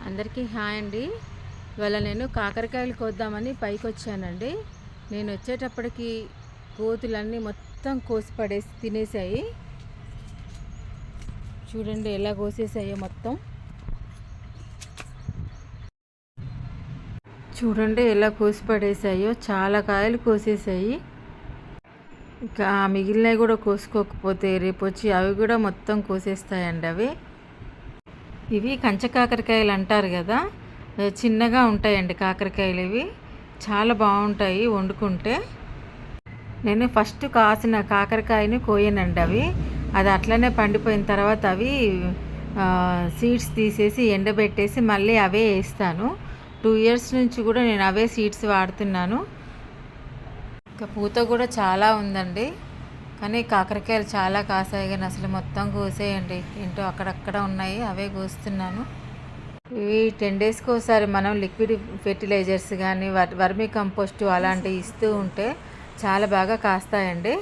అందరికీ హాయ్ అండి. ఇవాళ నేను కాకరకాయలు కోద్దామని పైకి వచ్చానండి. నేను వచ్చేటప్పటికి కోతులన్నీ మొత్తం కోసి పడేసి తినేసాయి. చూడండి ఎలా కోసేసాయో మొత్తం. చూడండి ఎలా కోసి పడేసాయో, చాలా కాయలు కోసేసాయి. ఇంకా మిగిలినవి కూడా కోసుకోకపోతే రేపు వచ్చి అవి కూడా మొత్తం కోసేస్తాయండి. ఇవి కంచ కాకరకాయలు అంటారు కదా, చిన్నగా ఉంటాయండి కాకరకాయలు. ఇవి చాలా బాగుంటాయి వండుకుంటే. నేను ఫస్ట్ కాసిన కాకరకాయని కోయనండి. అది అట్లనే పండిపోయిన తర్వాత అవి సీడ్స్ తీసేసి ఎండబెట్టేసి మళ్ళీ అవే వేస్తాను. 2 years నుంచి కూడా నేను అవే సీడ్స్ వాడుతున్నాను. ఇంకా పూత కూడా చాలా ఉందండి. కానీ కాకరకాయలు చాలా కాసాయి, కానీ అసలు మొత్తం కోసేయండి. ఏంటో అక్కడక్కడ ఉన్నాయి, అవే కోస్తున్నాను. ఇవి 10 daysకి ఒకసారి మనం లిక్విడ్ ఫెర్టిలైజర్స్ కానీ వర్మీ కంపోస్ట్ అలాంటివి ఇస్తూ ఉంటే చాలా బాగా కాస్తాయండి.